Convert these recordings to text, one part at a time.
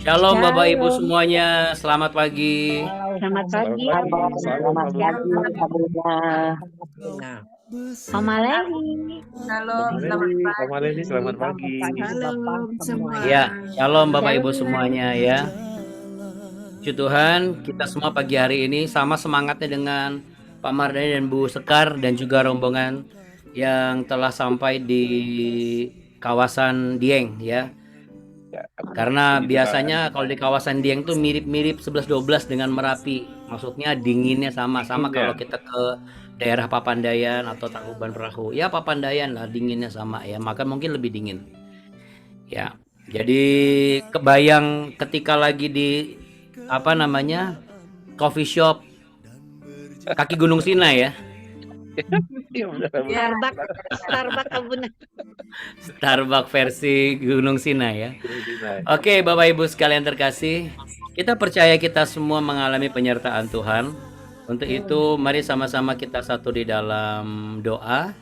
Shalom Bapak Ibu Shalom. semuanya, selamat pagi. Selamat pagi. Selamat pagi, Sabrina. Mama Leni. Shalom, selamat Mama pagi. Leni, selamat pagi. Shalom semua. Ya, shalom Bapak Ibu Shalom. semuanya ya. Puji Tuhan, kita semua pagi hari ini sama semangatnya dengan Pak Mardhani dan Bu Sekar dan juga rombongan yang telah sampai di kawasan Dieng ya. Karena biasanya kalau di kawasan Dieng tuh mirip-mirip 11-12 dengan Merapi. Maksudnya dinginnya sama-sama kalau kita ke daerah Papandayan atau Tangkuban Perahu. Ya Papandayan lah dinginnya sama ya, maka mungkin lebih dingin. Ya. Jadi kebayang ketika lagi di coffee shop kaki Gunung Sinai ya. Starbucks Kabunan. Starbucks versi Gunung Sinai ya. Oke, Bapak Ibu sekalian terkasih, kita percaya kita semua mengalami penyertaan Tuhan. Untuk itu, mari sama-sama kita satu di dalam doa.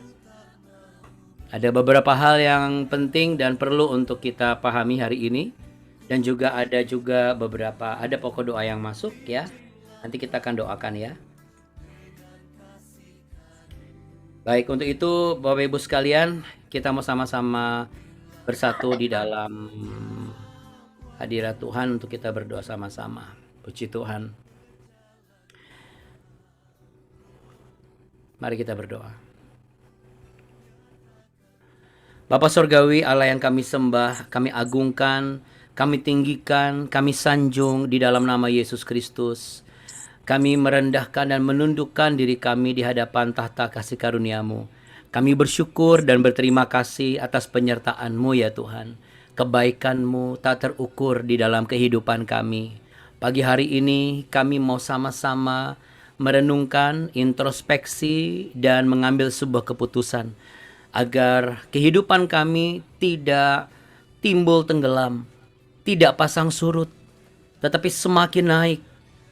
Ada beberapa hal yang penting dan perlu untuk kita pahami hari ini. Dan juga ada pokok doa yang masuk ya. Nanti kita akan doakan ya. Baik, untuk itu Bapak Ibu sekalian, kita mau sama-sama bersatu di dalam hadirat Tuhan untuk kita berdoa sama-sama. Puji Tuhan. Mari kita berdoa. Bapa Surgawi, Allah yang kami sembah, kami agungkan, kami tinggikan, kami sanjung di dalam nama Yesus Kristus. Kami merendahkan dan menundukkan diri kami di hadapan tahta kasih karunia-Mu. Kami bersyukur dan berterima kasih atas penyertaan-Mu ya Tuhan. Kebaikan-Mu tak terukur di dalam kehidupan kami. Pagi hari ini kami mau sama-sama merenungkan, introspeksi, dan mengambil sebuah keputusan agar kehidupan kami tidak timbul tenggelam, tidak pasang surut, tetapi semakin naik,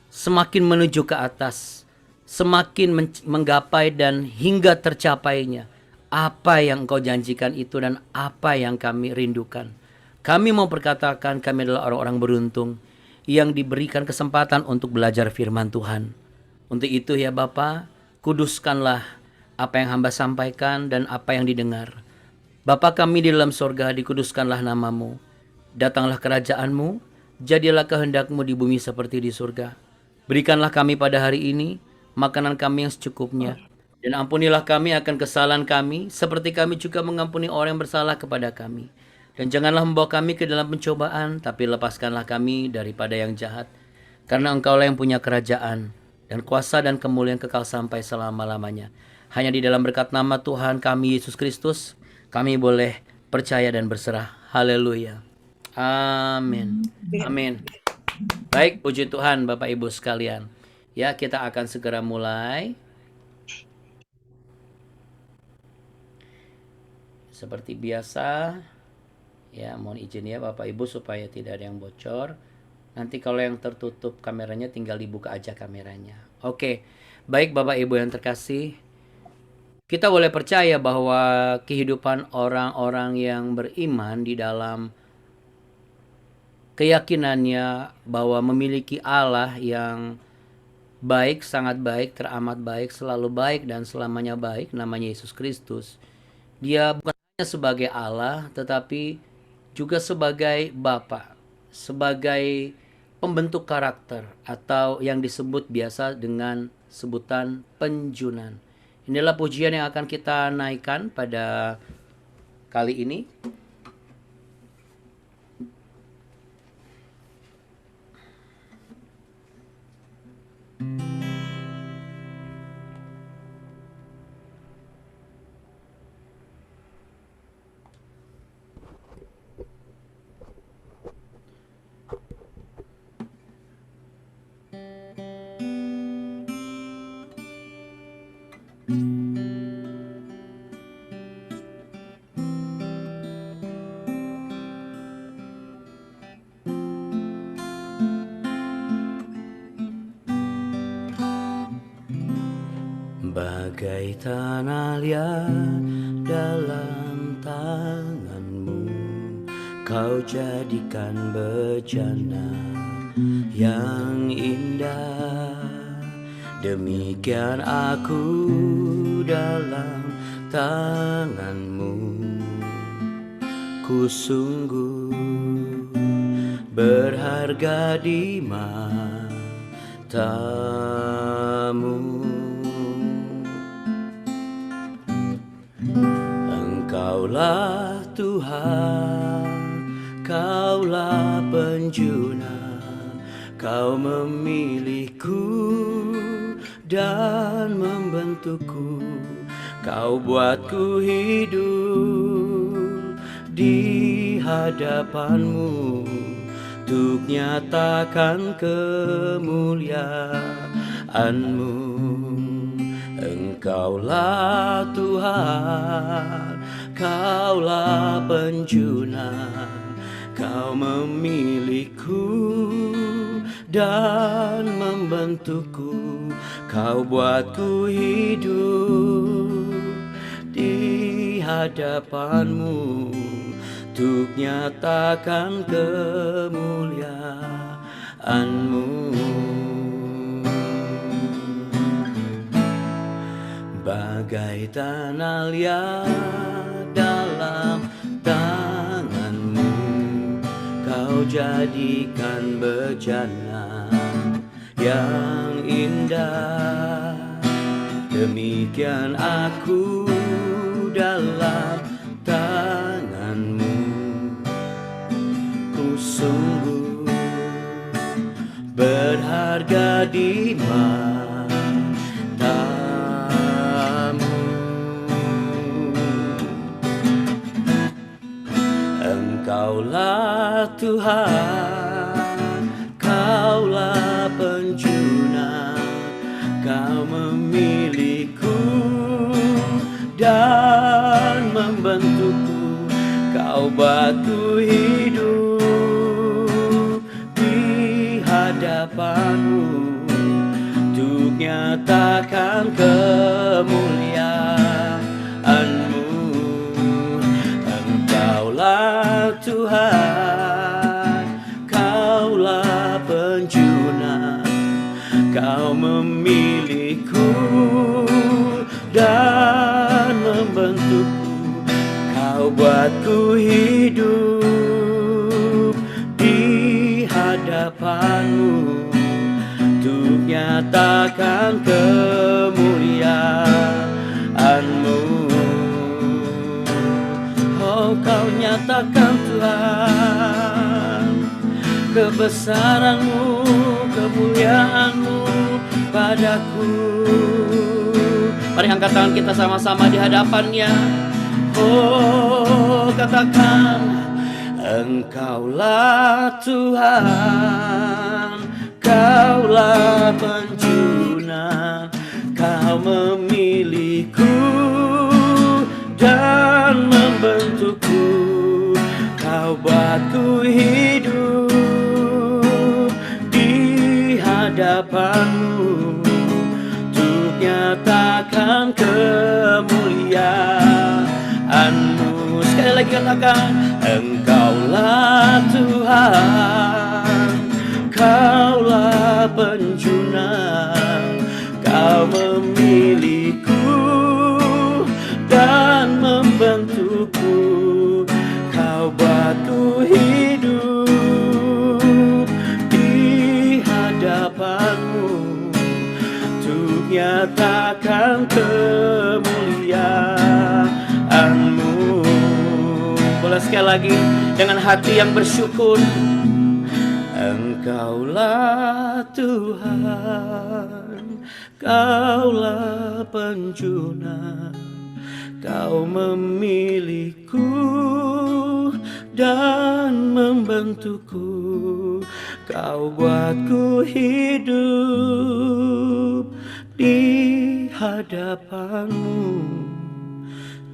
semakin menuju ke atas, semakin menggapai dan hingga tercapainya apa yang Engkau janjikan itu dan apa yang kami rindukan. Kami mau berkatakan kami adalah orang-orang beruntung yang diberikan kesempatan untuk belajar firman Tuhan. Untuk itu ya Bapa, kuduskanlah apa yang hamba sampaikan dan apa yang didengar. Bapa kami di dalam sorga, dikuduskanlah nama-Mu. Datanglah kerajaan-Mu, jadilah kehendak-Mu di bumi seperti di surga. Berikanlah kami pada hari ini makanan kami yang secukupnya. Dan ampunilah kami akan kesalahan kami, seperti kami juga mengampuni orang yang bersalah kepada kami. Dan janganlah membawa kami ke dalam pencobaan, tapi lepaskanlah kami daripada yang jahat. Karena Engkaulah yang punya kerajaan, dan kuasa dan kemuliaan kekal sampai selama-lamanya. Hanya di dalam berkat nama Tuhan kami Yesus Kristus, kami boleh percaya dan berserah. Haleluya. Amin. Amin. Baik, puji Tuhan Bapak Ibu sekalian. Ya, kita akan segera mulai. Seperti biasa, ya mohon izin ya Bapak Ibu supaya tidak ada yang bocor. Nanti kalau yang tertutup kameranya tinggal dibuka aja kameranya. Oke, baik Bapak Ibu yang terkasih. Kita boleh percaya bahwa kehidupan orang-orang yang beriman di dalam keyakinannya bahwa memiliki Allah yang baik, sangat baik, teramat baik, selalu baik, dan selamanya baik, namanya Yesus Kristus. Dia bukan hanya sebagai Allah, tetapi juga sebagai Bapa, sebagai pembentuk karakter, atau yang disebut biasa dengan sebutan penjunan. Inilah pujian yang akan kita naikkan pada kali ini. Bagai tanah liat dalam tanganmu, Kau jadikan bejana yang indah. Demikian aku dalam tanganmu. Ku sungguh berharga di matamu. Engkaulah Tuhan, Kaulah penjuna, Kau memilihku dan membentukku. Kau buatku hidup di hadapanmu, untuk nyatakan kemuliaan-Mu. Engkaulah Tuhan, Kaulah penjuna, Kau memilihku dan membentukku. Kau buatku hidup di hadapanmu, untuk nyatakan kemuliaan-Mu. Bagai tanah liat dalam tanganmu, Kau jadikan bejana yang indah. Demikian aku dalam tanganmu. Ku sungguh berharga di matamu. Engkaulah Tuhan, Kaulah penjuna, Kau memilihku dan membentukku. Kau buatku hidup di hadapanmu, untuk nyatakan kemuliaan-Mu. Engkaulah Tuhan, Kaulah penjuna, Kau memilihku dan membentukku. Kau buatku hidup di hadapanmu, untuk nyatakan kemuliaan-Mu. Oh, Kau nyatakan Tuhan kebesaran-Mu, kemuliaan-Mu padaku. Mari angkat tangan kita sama-sama di hadapan-Nya. Oh, katakan, Engkaulah Tuhan, Kaulah penjuna, Kau memilihku dan membentukku. Kau buatku hidup di hadapan-Mu, untuk nyatakan kemuliaan-Mu. Sekali lagi katakan, Engkaulah Tuhan, Kaulah penjuna, Kau memilihku dan membentukku. Kau buatku hidup di hadapan-Mu, untuk nyatakan kemuliaan-Mu. Boleh sekali lagi dengan hati yang bersyukur. Engkaulah Tuhan, Kaulah penjuna, Kau memilihku dan membentukku. Kau buatku hidup di hadapan-Mu,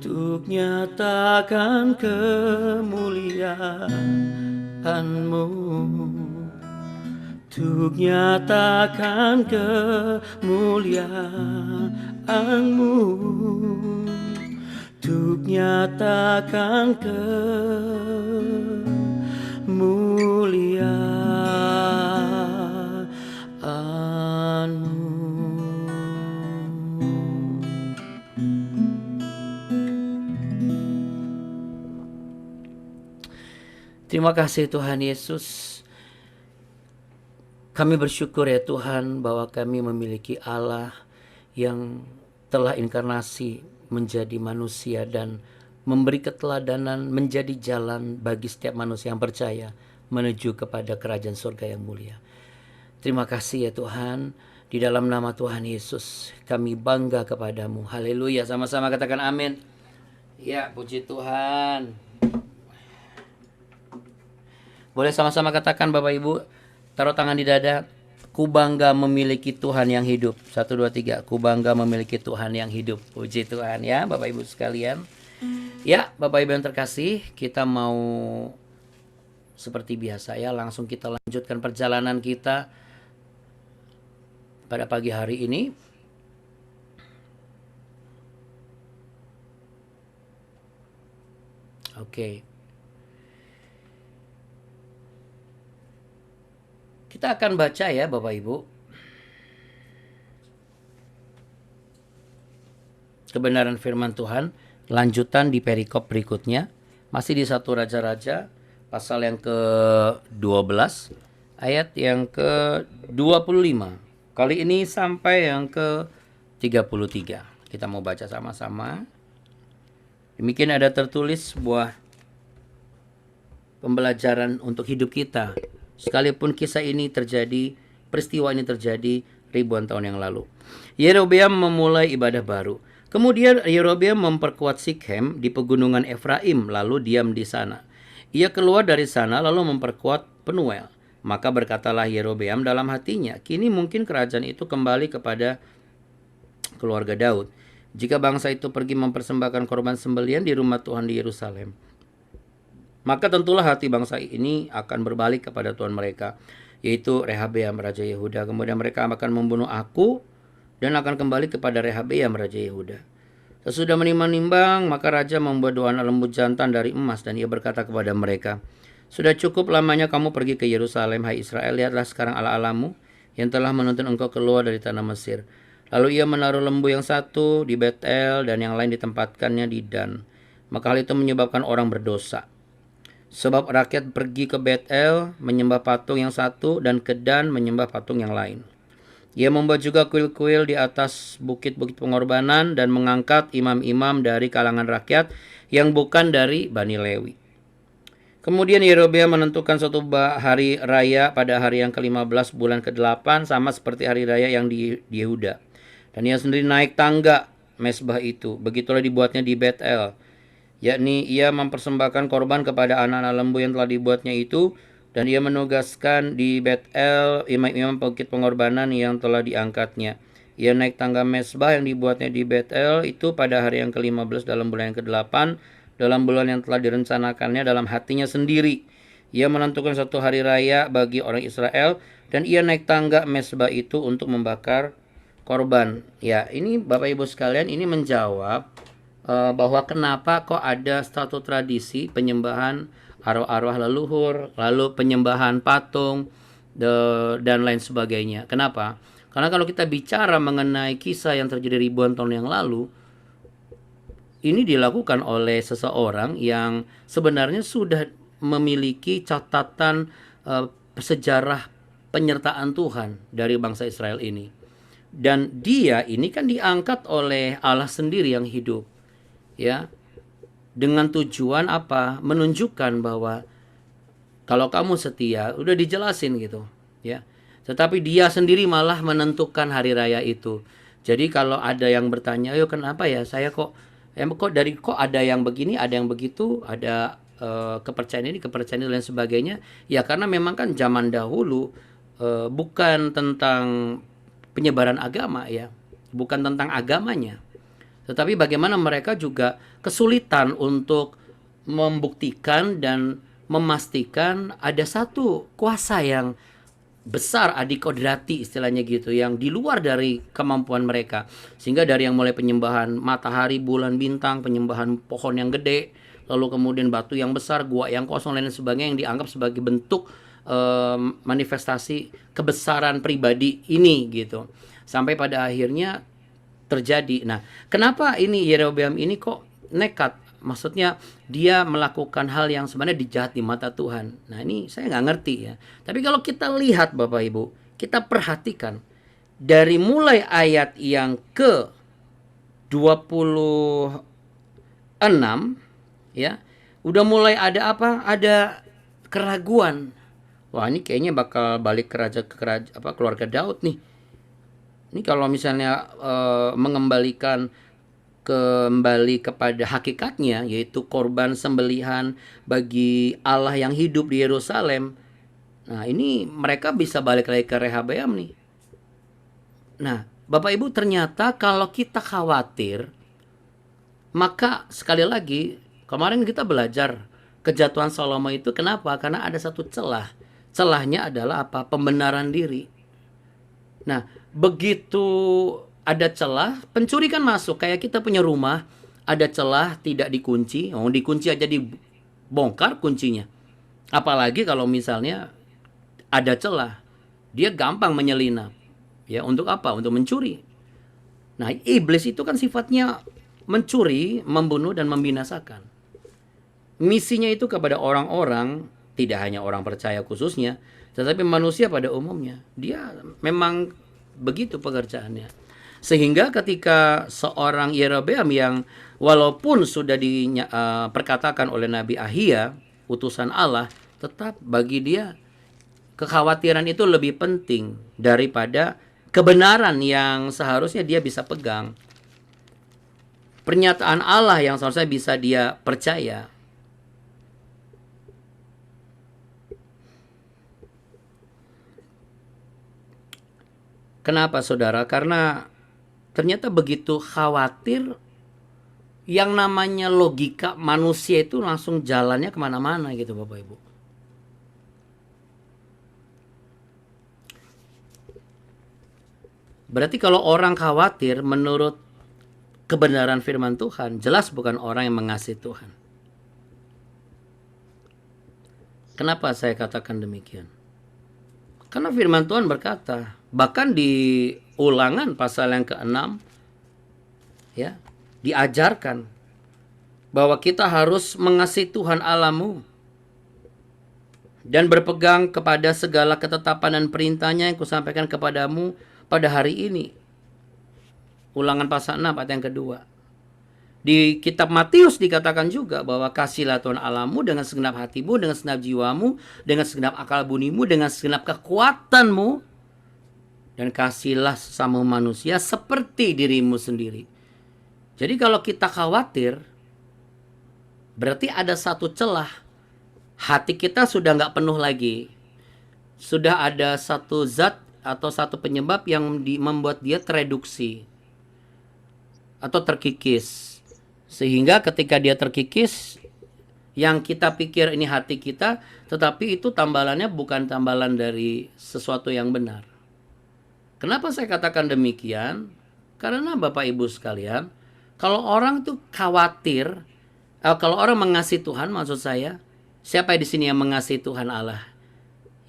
untuk nyatakan kemuliaan-Mu, untuk nyatakan kemuliaan-Mu, untuk nyatakan kemuliaan-Mu. Terima kasih Tuhan Yesus. Kami bersyukur ya Tuhan bahwa kami memiliki Allah yang telah inkarnasi menjadi manusia dan memberi keteladanan menjadi jalan bagi setiap manusia yang percaya menuju kepada kerajaan surga yang mulia. Terima kasih ya Tuhan. Di dalam nama Tuhan Yesus kami bangga kepadamu. Haleluya. Sama-sama katakan amin. Ya, puji Tuhan. Boleh sama-sama katakan Bapak Ibu, taruh tangan di dada. Ku bangga memiliki Tuhan yang hidup. 1, 2, 3. Ku bangga memiliki Tuhan yang hidup. Puji Tuhan ya Bapak Ibu sekalian. Ya Bapak Ibu yang terkasih, kita mau seperti biasa ya, langsung kita lanjutkan perjalanan kita pada pagi hari ini. Oke. Kita akan baca ya Bapak Ibu. Kebenaran firman Tuhan. Lanjutan di perikop berikutnya. Masih di 1 Raja-Raja. Pasal yang ke-12. Ayat yang ke-25. Kali ini sampai yang ke-33. Kita mau baca sama-sama. Demikian ada tertulis sebuah pembelajaran untuk hidup kita. Sekalipun kisah ini terjadi, peristiwa ini terjadi ribuan tahun yang lalu. Yerobeam memulai ibadah baru. Kemudian Yerobeam memperkuat Sikhem di pegunungan Efraim, lalu diam di sana. Ia keluar dari sana lalu memperkuat Penuel. Maka berkatalah Yerobeam dalam hatinya, kini mungkin kerajaan itu kembali kepada keluarga Daud, jika bangsa itu pergi mempersembahkan korban sembelihan di rumah Tuhan di Yerusalem. Maka tentulah hati bangsa ini akan berbalik kepada Tuhan mereka, yaitu Rehabeam Raja Yehuda. Kemudian mereka akan membunuh aku dan akan kembali kepada Rehabeam Raja Yehuda. Sesudah menimbang-nimbang, maka Raja membuat 2 anak lembu jantan dari emas, dan ia berkata kepada mereka, sudah cukup lamanya kamu pergi ke Yerusalem, hai Israel, lihatlah sekarang Allah-Allahmu yang telah menuntun engkau keluar dari tanah Mesir. Lalu ia menaruh lembu yang satu di Betel dan yang lain ditempatkannya di Dan. Maka hal itu menyebabkan orang berdosa. Sebab rakyat pergi ke Betel menyembah patung yang satu dan ke Dan menyembah patung yang lain. Ia membuat juga kuil-kuil di atas bukit-bukit pengorbanan dan mengangkat imam-imam dari kalangan rakyat yang bukan dari Bani Lewi. Kemudian Yerobeam menentukan suatu hari raya pada hari yang ke-15 bulan ke-8 sama seperti hari raya yang di Yehuda. Dan ia sendiri naik tangga mesbah itu. Begitulah dibuatnya di Betel. Yakni ia mempersembahkan korban kepada anak-anak lembu yang telah dibuatnya itu. Dan ia menugaskan di Betel imam-imam bukit pengorbanan yang telah diangkatnya. Ia naik tangga mesbah yang dibuatnya di Betel itu pada hari yang ke-15 dalam bulan yang ke-8. Dalam bulan yang telah direncanakannya dalam hatinya sendiri. Ia menentukan satu hari raya bagi orang Israel. Dan ia naik tangga mesbah itu untuk membakar korban. Ya, ini Bapak Ibu sekalian, ini menjawab bahwa kenapa kok ada satu tradisi penyembahan arwah-arwah leluhur, lalu penyembahan patung, dan lain sebagainya. Kenapa? Karena kalau kita bicara mengenai kisah yang terjadi ribuan tahun yang lalu, ini dilakukan oleh seseorang yang sebenarnya sudah memiliki catatan sejarah penyertaan Tuhan dari bangsa Israel ini. Dan dia ini kan diangkat oleh Allah sendiri yang hidup. Ya. Dengan tujuan apa? Menunjukkan bahwa kalau kamu setia, udah dijelasin gitu, ya. Tetapi dia sendiri malah menentukan hari raya itu. Jadi kalau ada yang bertanya, "Ayo kenapa ya saya kok ada yang begini, ada yang begitu, ada kepercayaan ini, kepercayaan ini dan sebagainya?" Ya karena memang kan zaman dahulu bukan tentang penyebaran agama ya, bukan tentang agamanya. Tetapi bagaimana mereka juga kesulitan untuk membuktikan dan memastikan ada satu kuasa yang besar, adikodrati istilahnya gitu, yang di luar dari kemampuan mereka. Sehingga dari yang mulai penyembahan matahari, bulan, bintang, penyembahan pohon yang gede, lalu kemudian batu yang besar, gua yang kosong dan lain sebagainya yang dianggap sebagai bentuk manifestasi kebesaran pribadi ini gitu. Sampai pada akhirnya terjadi. Nah, kenapa ini Yerobeam ini kok nekat? Maksudnya dia melakukan hal yang sebenarnya dijahat di mata Tuhan. Nah, ini saya nggak ngerti ya. Tapi kalau kita lihat Bapak Ibu, kita perhatikan dari mulai ayat yang ke 26 ya, udah mulai ada apa? Ada keraguan. Wah, ini kayaknya bakal balik keluarga Daud nih. Ini kalau misalnya mengembalikan kembali kepada hakikatnya, yaitu korban sembelihan bagi Allah yang hidup di Yerusalem. Nah, ini mereka bisa balik lagi ke Rehabeam nih. Nah, Bapak Ibu, ternyata kalau kita khawatir, maka sekali lagi kemarin kita belajar kejatuhan Salomo itu kenapa? Karena ada satu celah. Celahnya adalah apa? Pembenaran diri. Nah, begitu ada celah, pencuri kan masuk. Kayak kita punya rumah, ada celah tidak dikunci. Oh, dikunci aja dibongkar kuncinya. Apalagi kalau misalnya ada celah, dia gampang menyelinap. Ya, untuk apa? Untuk mencuri. Nah, iblis itu kan sifatnya mencuri, membunuh dan membinasakan. Misinya itu kepada orang-orang, tidak hanya orang percaya khususnya, tetapi manusia pada umumnya. Dia memang begitu pekerjaannya. Sehingga ketika seorang Yerobeam yang walaupun sudah diperkatakan oleh Nabi Ahia, utusan Allah, tetap bagi dia kekhawatiran itu lebih penting daripada kebenaran yang seharusnya dia bisa pegang. Pernyataan Allah yang seharusnya bisa dia percaya. Kenapa saudara? Karena ternyata begitu khawatir, yang namanya logika manusia itu langsung jalannya kemana-mana gitu Bapak Ibu. Berarti kalau orang khawatir menurut kebenaran firman Tuhan, jelas bukan orang yang mengasihi Tuhan. Kenapa saya katakan demikian? Karena firman Tuhan berkata, bahkan di Ulangan pasal yang ke-6 ya, diajarkan bahwa kita harus mengasihi Tuhan Allahmu dan berpegang kepada segala ketetapan dan perintahnya yang kusampaikan kepadamu pada hari ini. Ulangan pasal 6 ayat yang kedua. Di kitab Matius dikatakan juga bahwa kasihlah Tuhan Allahmu dengan segenap hatimu, dengan segenap jiwamu, dengan segenap akal bunimu, dengan segenap kekuatanmu, dan kasihlah sesama manusia seperti dirimu sendiri. Jadi kalau kita khawatir, berarti ada satu celah. Hati kita sudah nggak penuh lagi. Sudah ada satu zat atau satu penyebab yang membuat dia tereduksi atau terkikis. Sehingga ketika dia terkikis, yang kita pikir ini hati kita, tetapi itu tambalannya bukan tambalan dari sesuatu yang benar. Kenapa saya katakan demikian? Karena Bapak Ibu sekalian, kalau orang tuh khawatir, kalau orang mengasihi Tuhan, maksud saya, siapa di sini yang mengasihi Tuhan Allah?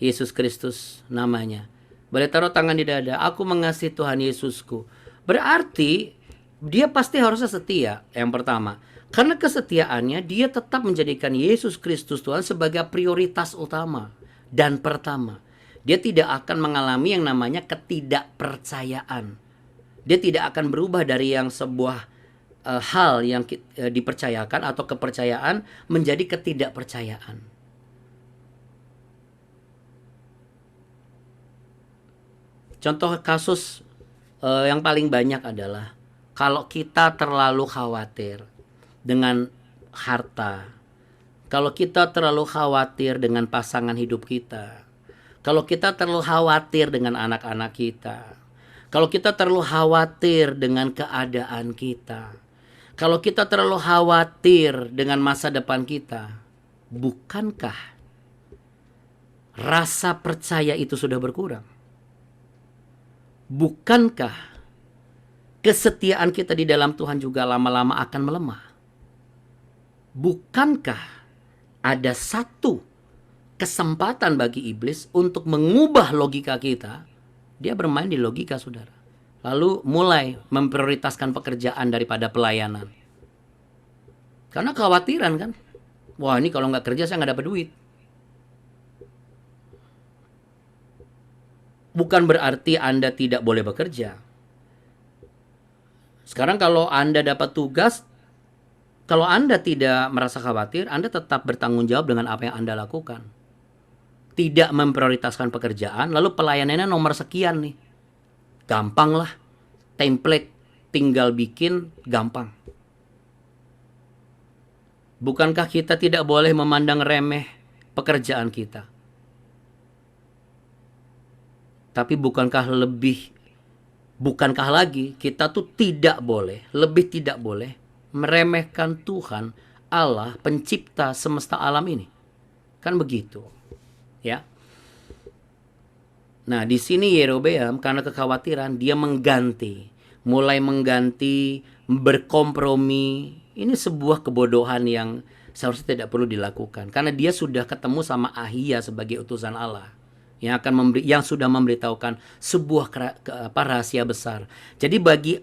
Yesus Kristus namanya. Boleh taruh tangan di dada, aku mengasihi Tuhan Yesusku. Berarti dia pasti harusnya setia, yang pertama. Karena kesetiaannya, dia tetap menjadikan Yesus Kristus Tuhan sebagai prioritas utama dan pertama. Dia tidak akan mengalami yang namanya ketidakpercayaan. Dia tidak akan berubah dari yang sebuah hal yang dipercayakan atau kepercayaan menjadi ketidakpercayaan. Contoh kasus yang paling banyak adalah kalau kita terlalu khawatir dengan harta, kalau kita terlalu khawatir dengan pasangan hidup kita, kalau kita terlalu khawatir dengan anak-anak kita, kalau kita terlalu khawatir dengan keadaan kita, kalau kita terlalu khawatir dengan masa depan kita, bukankah rasa percaya itu sudah berkurang? Bukankah kesetiaan kita di dalam Tuhan juga lama-lama akan melemah? bukankah ada satu kesempatan bagi iblis untuk mengubah logika kita? Dia bermain di logika, saudara. Lalu mulai memprioritaskan pekerjaan daripada pelayanan. Karena kekhawatiran kan. Wah, ini kalau nggak kerja saya nggak dapat duit. Bukan berarti Anda tidak boleh bekerja. Sekarang kalau Anda dapat tugas, kalau Anda tidak merasa khawatir, Anda tetap bertanggung jawab dengan apa yang Anda lakukan. Tidak memprioritaskan pekerjaan, lalu pelayanannya nomor sekian nih. Gampang lah. Template tinggal bikin, gampang. Bukankah kita tidak boleh memandang remeh pekerjaan kita? Tapi bukankah lagi kita tuh lebih tidak boleh meremehkan Tuhan Allah pencipta semesta alam ini? Kan begitu. Ya. Nah, di sini Yerobeam karena kekhawatiran dia mulai mengganti, berkompromi. Ini sebuah kebodohan yang seharusnya tidak perlu dilakukan karena dia sudah ketemu sama Ahia sebagai utusan Allah yang sudah memberitahukan sebuah rahasia besar. Jadi bagi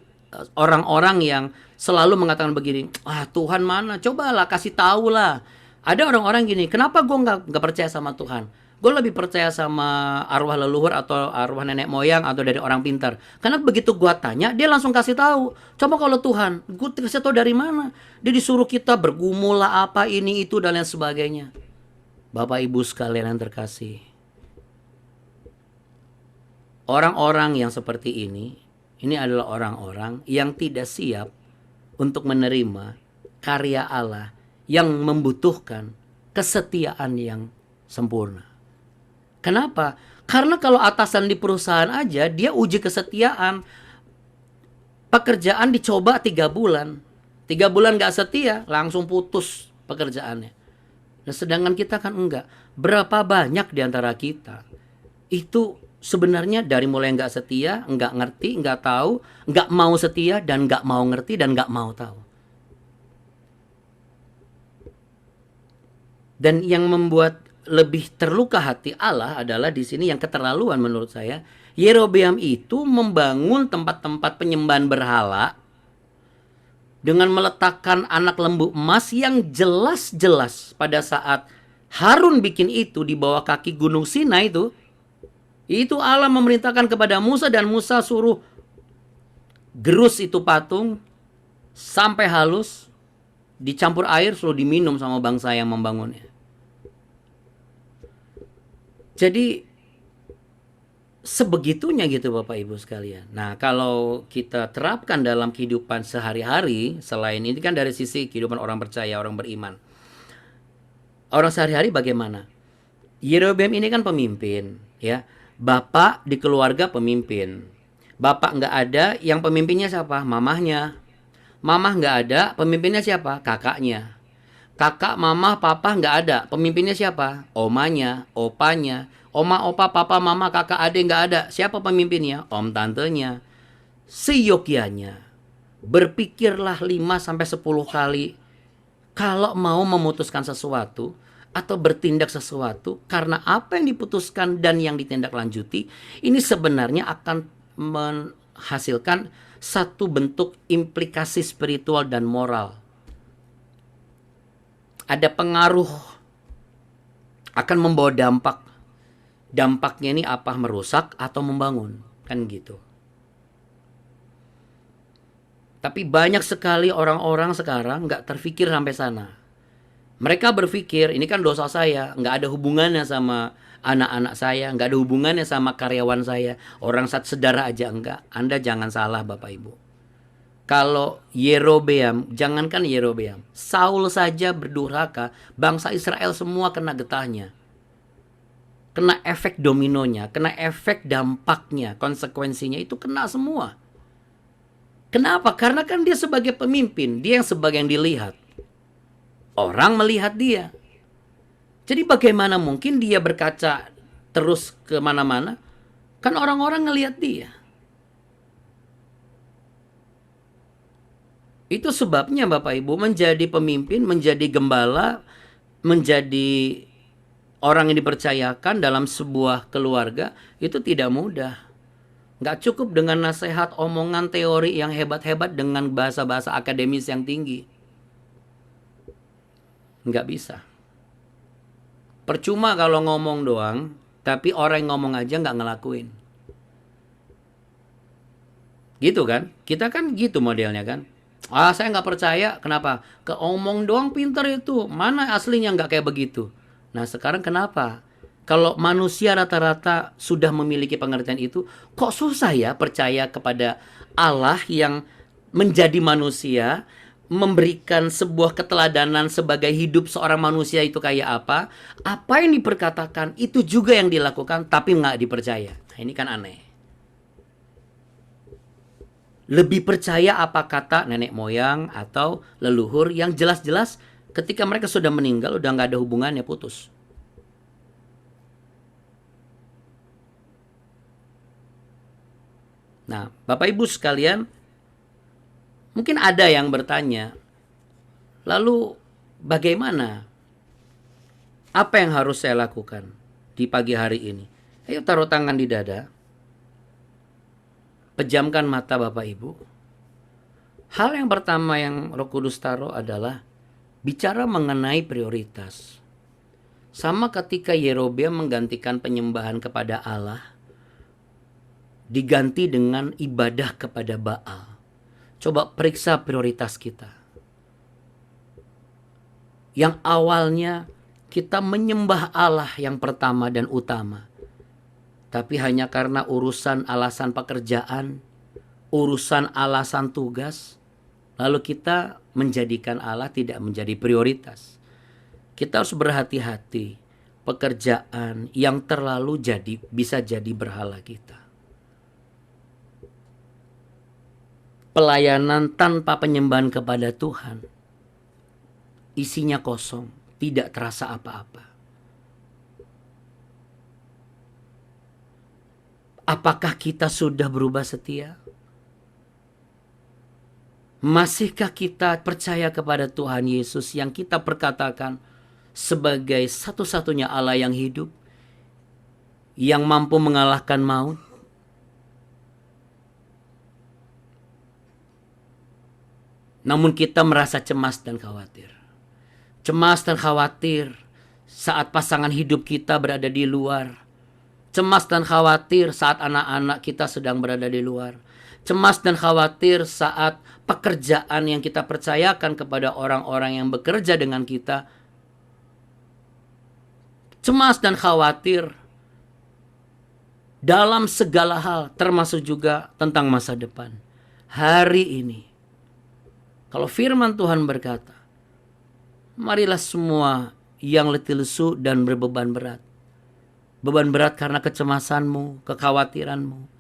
orang-orang yang selalu mengatakan begini, Tuhan mana? Cobalah kasih tahu lah. Ada orang-orang gini, kenapa gue nggak percaya sama Tuhan? Gue lebih percaya sama arwah leluhur atau arwah nenek moyang atau dari orang pintar. Karena begitu gue tanya, dia langsung kasih tahu. Coba kalau Tuhan, gue kasih tahu dari mana? Dia disuruh kita bergumul lah apa ini itu dan lain sebagainya. Bapak Ibu sekalian yang terkasih, orang-orang yang seperti ini adalah orang-orang yang tidak siap untuk menerima karya Allah yang membutuhkan kesetiaan yang sempurna. Kenapa? Karena kalau atasan di perusahaan aja dia uji kesetiaan, pekerjaan dicoba 3 bulan. 3 bulan gak setia, langsung putus pekerjaannya. Nah, sedangkan kita kan enggak. Berapa banyak di antara kita itu sebenarnya dari mulai gak setia, gak ngerti, gak tahu, gak mau setia, dan gak mau ngerti, dan gak mau tahu. Dan yang membuat lebih terluka hati Allah adalah di sini yang keterlaluan menurut saya. Yerobeam itu membangun tempat-tempat penyembahan berhala dengan meletakkan anak lembu emas yang jelas-jelas pada saat Harun bikin itu di bawah kaki gunung Sinai itu Allah memerintahkan kepada Musa dan Musa suruh gerus itu patung sampai halus, dicampur air suruh diminum sama bangsa yang membangunnya. Jadi sebegitunya gitu Bapak Ibu sekalian. Nah, kalau kita terapkan dalam kehidupan sehari-hari, selain ini kan dari sisi kehidupan orang percaya, orang beriman. Orang sehari-hari bagaimana? Yerobeam ini kan pemimpin, ya. Bapak di keluarga pemimpin. Bapak nggak ada, yang pemimpinnya siapa? Mamahnya. Mamah nggak ada, pemimpinnya siapa? Kakaknya. Kakak, mama, papa nggak ada. Pemimpinnya siapa? Omanya, opanya. Oma, opa, papa, mama, kakak, adik nggak ada. Siapa pemimpinnya? Om, tantenya. Seyogyanya. Berpikirlah 5-10 kali. Kalau mau memutuskan sesuatu atau bertindak sesuatu, karena apa yang diputuskan dan yang ditindaklanjuti, ini sebenarnya akan menghasilkan satu bentuk implikasi spiritual dan moral. Ada pengaruh, akan membawa dampak. Dampaknya ini apa? Merusak atau membangun, kan gitu. Tapi banyak sekali orang-orang sekarang nggak terfikir sampai sana. Mereka berpikir ini kan dosa saya, nggak ada hubungannya sama anak-anak saya, nggak ada hubungannya sama karyawan saya, orang saudara aja enggak. Anda jangan salah Bapak Ibu. Kalau Yerobeam, jangankan Yerobeam, Saul saja berdurhaka, bangsa Israel semua kena getahnya. Kena efek dominonya, kena efek dampaknya, konsekuensinya itu kena semua. Kenapa? Karena kan dia sebagai pemimpin, dia yang sebagai yang dilihat. Orang melihat dia. Jadi bagaimana mungkin dia berkaca terus kemana-mana? Kan orang-orang ngelihat dia. Itu sebabnya Bapak Ibu, menjadi pemimpin, menjadi gembala, menjadi orang yang dipercayakan dalam sebuah keluarga itu tidak mudah. Nggak cukup dengan nasihat, omongan, teori yang hebat-hebat dengan bahasa-bahasa akademis yang tinggi. Nggak bisa. Percuma kalau ngomong doang, tapi orang yang ngomong aja nggak ngelakuin. Gitu kan? Kita kan gitu modelnya kan. Saya nggak percaya. Kenapa? Keomong doang pinter itu. Mana aslinya nggak kayak begitu. Nah sekarang kenapa? Kalau manusia rata-rata sudah memiliki pengertian itu, kok susah ya percaya kepada Allah yang menjadi manusia, memberikan sebuah keteladanan sebagai hidup seorang manusia itu kayak apa yang diperkatakan itu juga yang dilakukan, tapi nggak dipercaya. Nah ini kan aneh. Lebih percaya apa kata nenek moyang atau leluhur yang jelas-jelas ketika mereka sudah meninggal udah nggak ada hubungannya, putus. Nah, Bapak Ibu sekalian, mungkin ada yang bertanya, lalu bagaimana? Apa yang harus saya lakukan di pagi hari ini? Ayo taruh tangan di dada. Pejamkan mata Bapak Ibu. Hal yang pertama yang Roh Kudus taruh adalah bicara mengenai prioritas. Sama ketika Yerobeam menggantikan penyembahan kepada Allah, diganti dengan ibadah kepada Baal. Coba periksa prioritas kita. Yang awalnya kita menyembah Allah yang pertama dan utama. Tapi hanya karena urusan alasan pekerjaan, urusan alasan tugas, lalu kita menjadikan Allah tidak menjadi prioritas. Kita harus berhati-hati. Pekerjaan yang terlalu bisa jadi berhala kita. Pelayanan tanpa penyembahan kepada Tuhan, isinya kosong, tidak terasa apa-apa. Apakah kita sudah berubah setia? Masihkah kita percaya kepada Tuhan Yesus yang kita perkatakan sebagai satu-satunya Allah yang hidup, yang mampu mengalahkan maut? Namun kita merasa cemas dan khawatir. Cemas dan khawatir saat pasangan hidup kita berada di luar. Cemas dan khawatir saat anak-anak kita sedang berada di luar. Cemas dan khawatir saat pekerjaan yang kita percayakan kepada orang-orang yang bekerja dengan kita. Cemas dan khawatir dalam segala hal, termasuk juga tentang masa depan. Hari ini, kalau firman Tuhan berkata, marilah semua yang letih lesu dan berbeban berat. Beban berat karena kecemasanmu, kekhawatiranmu.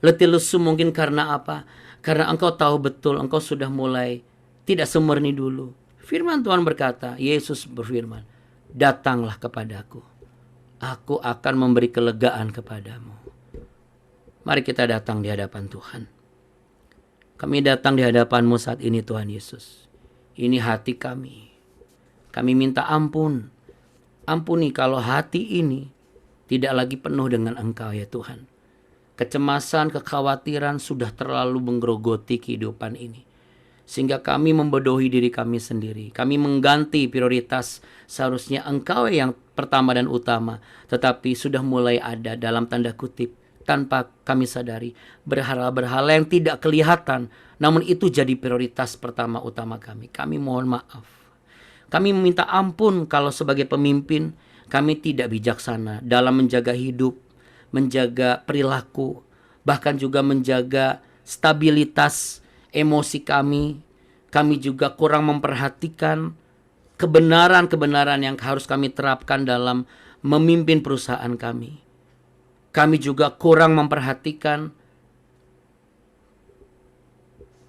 Letih lesu mungkin karena apa? Karena engkau tahu betul engkau sudah mulai tidak semurni dulu. Firman Tuhan berkata, Yesus berfirman, datanglah kepadaku. Aku akan memberi kelegaan kepadamu. Mari kita datang di hadapan Tuhan. Kami datang di hadapan-Mu saat ini Tuhan Yesus. Ini hati kami. Kami minta ampun. Ampuni kalau hati ini tidak lagi penuh dengan Engkau ya Tuhan. Kecemasan, kekhawatiran sudah terlalu menggerogoti kehidupan ini. Sehingga kami membodohi diri kami sendiri. Kami mengganti prioritas seharusnya Engkau yang pertama dan utama. Tetapi sudah mulai ada dalam tanda kutip, tanpa kami sadari, berhala-berhala yang tidak kelihatan, namun itu jadi prioritas pertama utama kami. Kami mohon maaf. Kami meminta ampun kalau sebagai pemimpin kami tidak bijaksana dalam menjaga hidup, menjaga perilaku, bahkan juga menjaga stabilitas emosi kami. Kami juga kurang memperhatikan kebenaran-kebenaran yang harus kami terapkan dalam memimpin perusahaan kami. Kami juga kurang memperhatikan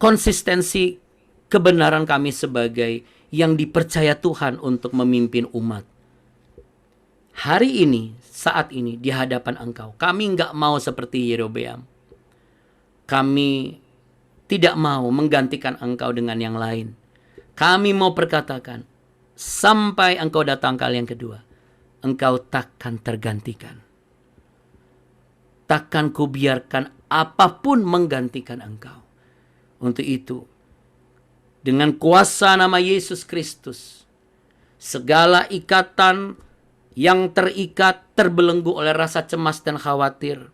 konsistensi kebenaran kami sebagai yang dipercaya Tuhan untuk memimpin umat. Hari ini, saat ini, di hadapan Engkau, kami nggak mau seperti Yerobeam. Kami tidak mau menggantikan Engkau dengan yang lain. Kami mau perkatakan, sampai Engkau datang kali yang kedua, Engkau takkan tergantikan. Takkan kubiarkan apapun menggantikan Engkau. Untuk itu, dengan kuasa nama Yesus Kristus, segala ikatan yang terikat, terbelenggu oleh rasa cemas dan khawatir,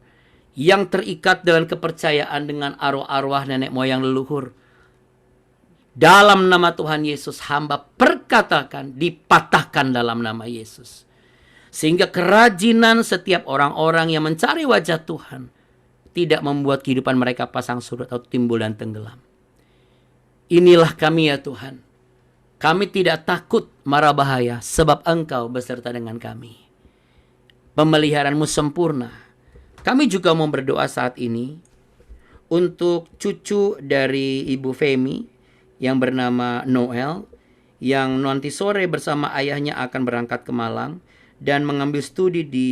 yang terikat dengan kepercayaan dengan arwah-arwah nenek moyang leluhur, dalam nama Tuhan Yesus, hamba perkatakan, dipatahkan dalam nama Yesus. Sehingga kerajinan setiap orang-orang yang mencari wajah Tuhan tidak membuat kehidupan mereka pasang surut atau timbul dan tenggelam. Inilah kami ya Tuhan. Kami tidak takut mara bahaya sebab Engkau beserta dengan kami. Pemeliharaanmu sempurna. Kami juga mau berdoa saat ini untuk cucu dari Ibu Femi yang bernama Noel, yang nanti sore bersama ayahnya akan berangkat ke Malang dan mengambil studi di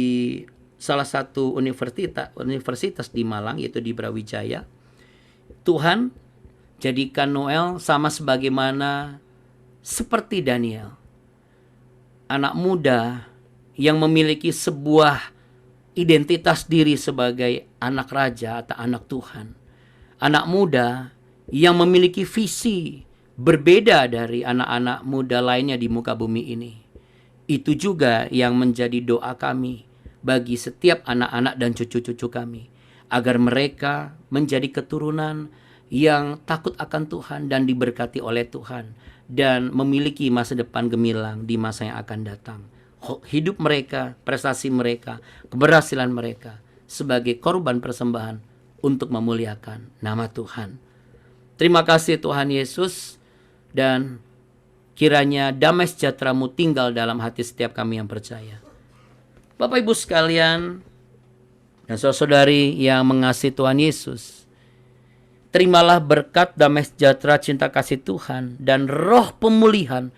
salah satu universitas di Malang, yaitu di Brawijaya. Tuhan, jadikan Noel sama sebagaimana seperti Daniel, anak muda yang memiliki sebuah identitas diri sebagai anak raja atau anak Tuhan. Anak muda yang memiliki visi berbeda dari anak-anak muda lainnya di muka bumi ini. Itu juga yang menjadi doa kami bagi setiap anak-anak dan cucu-cucu kami, agar mereka menjadi keturunan yang takut akan Tuhan dan diberkati oleh Tuhan, dan memiliki masa depan gemilang di masa yang akan datang. Hidup mereka, prestasi mereka, keberhasilan mereka sebagai korban persembahan untuk memuliakan nama Tuhan. Terima kasih Tuhan Yesus, dan kiranya damai sejahtera-Mu tinggal dalam hati setiap kami yang percaya. Bapak Ibu sekalian dan saudara-saudari yang mengasihi Tuhan Yesus, terimalah berkat damai sejahtera, cinta kasih Tuhan, dan roh pemulihan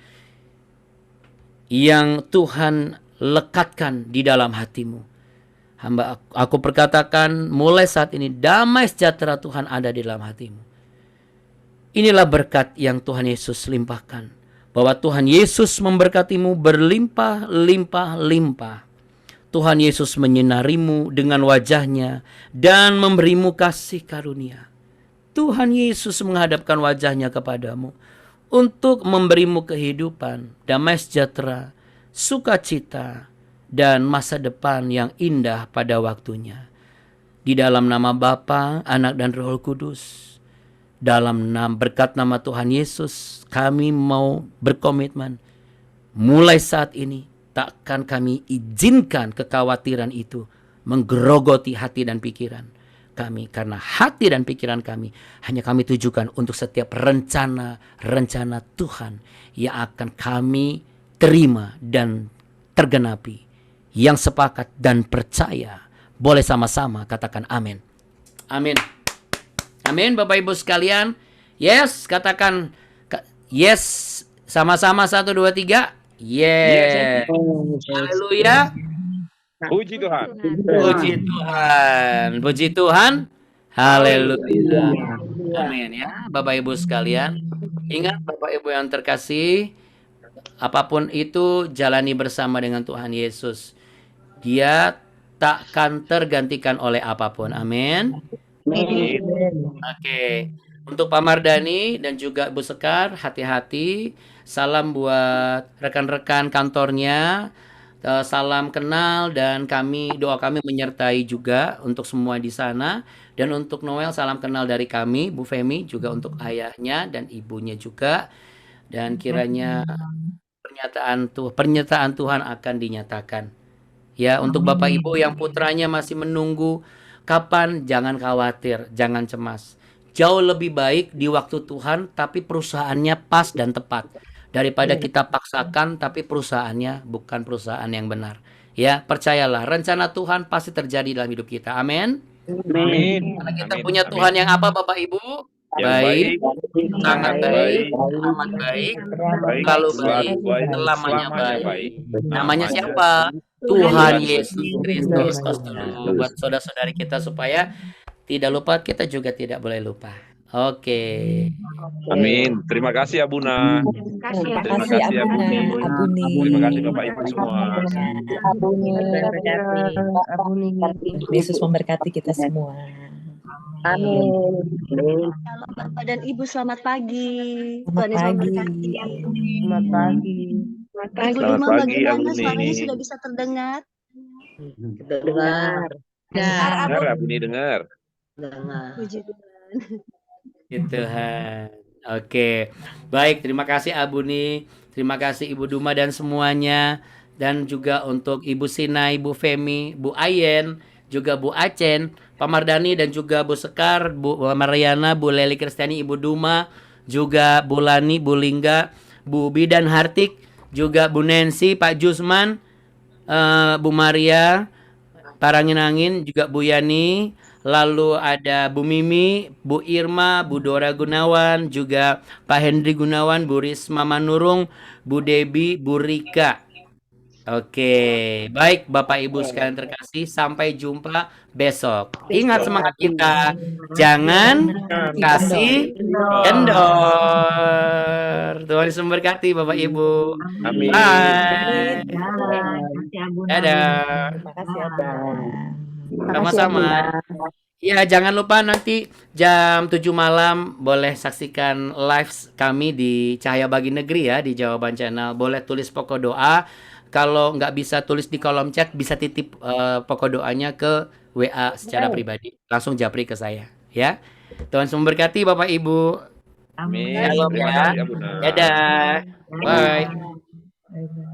yang Tuhan lekatkan di dalam hatimu. Aku perkatakan mulai saat ini, damai sejahtera Tuhan ada di dalam hatimu. Inilah berkat yang Tuhan Yesus limpahkan, bahwa Tuhan Yesus memberkatimu berlimpah-limpah-limpah. Tuhan Yesus menyinarimu dengan wajahnya dan memberimu kasih karunia. Tuhan Yesus menghadapkan wajahnya kepadamu untuk memberimu kehidupan, damai sejahtera, sukacita, dan masa depan yang indah pada waktunya. Di dalam nama Bapa, Anak, dan Roh Kudus, dalam berkat nama Tuhan Yesus, kami mau berkomitmen, mulai saat ini takkan kami izinkan kekhawatiran itu menggerogoti hati dan pikiran kami, karena hati dan pikiran kami hanya kami tujukan untuk setiap rencana Tuhan yang akan kami terima dan tergenapi. Yang sepakat dan percaya boleh sama-sama katakan amin. Amin. Amin Bapak Ibu sekalian. Yes, katakan yes sama-sama 1 2 3. Yes. Haleluya. Puji Tuhan. Puji Tuhan. Puji Tuhan. Haleluya. Amin ya Bapak Ibu sekalian. Ingat Bapak Ibu yang terkasih, apapun itu jalani bersama dengan Tuhan Yesus. Dia takkan tergantikan oleh apapun. Amin. Oke. Untuk Pak Mardani dan juga Bu Sekar, hati-hati. Salam buat rekan-rekan kantornya. Salam kenal, dan doa kami menyertai juga untuk semua di sana. Dan untuk Noel, salam kenal dari kami, Bu Femi, juga untuk ayahnya dan ibunya juga. Dan kiranya pernyataan Tuhan akan dinyatakan. Ya, untuk Bapak Ibu yang putranya masih menunggu kapan, jangan khawatir, jangan cemas. Jauh lebih baik di waktu Tuhan, tapi perusahaannya pas dan tepat, daripada kita paksakan tapi perusahaannya bukan perusahaan yang benar. Ya, percayalah, rencana Tuhan pasti terjadi dalam hidup kita. Amin. Karena kita punya Tuhan yang apa Bapak Ibu? Baik, sangat baik, amat baik, selalu baik, selamanya baik. Namanya siapa? Tuhan Yesus Kristus. Buat saudara-saudari kita supaya tidak lupa, kita juga tidak boleh lupa. Oke. Amin. Terima kasih Abuna. Kasih ya, Terima Bun. kasih Abuna, Abuni. Abuni. Terima kasih Bapak Ibu semua. Abuni, Abuni. Yesus memberkati kita semua. amin. Shalom Bapak dan Ibu, selamat pagi. Selamat Tuhan Yesus pagi. memberkati. Selamat pagi. Ibu Selamat Duma, pagi, bagaimana Abuni. suaranya sudah bisa terdengar? Dengar. Dengar, Abu. Dengar Abuni, dengar. Puji Tuhan. Ya Tuhan. Oke. Baik, terima kasih Abuni, terima kasih Ibu Duma dan semuanya, dan juga untuk Ibu Sina, Ibu Femi, Bu Ayen, juga Bu Acen, Pak Mardani, dan juga Bu Sekar, Bu Mariana, Bu Leli Kristiani, Ibu Duma, juga Bu Lani, Bu Lingga, Bu Bidan Hartik, juga Bu Nancy, Pak Jusman, Bu Maria, Parangin-angin, juga Bu Yani, lalu ada Bu Mimi, Bu Irma, Bu Dora Gunawan, juga Pak Hendri Gunawan, Bu Risma Manurung, Bu Debi, Bu Rika. Oke, baik Bapak Ibu sekalian terkasih, sampai jumpa besok. Ingat semangat kita, jangan kasih kendor. Tuhan Yesus memberkati Bapak Ibu. Amin. Bye. Kasih Abuna. Dadah. Terima kasih Abuna. Sama-sama. Ya, jangan lupa nanti jam 7 malam boleh saksikan live kami di Cahaya Bagi Negeri ya, di Jawaban Channel. Boleh tulis pokok doa. Kalau nggak bisa tulis di kolom chat, bisa titip pokok doanya ke WA secara pribadi. Langsung japri ke saya ya. Tuhan Yesus memberkati Bapak Ibu. Amin. Shalom Terima ya. kasih Abuna. Dadah. Bye. Bye-bye.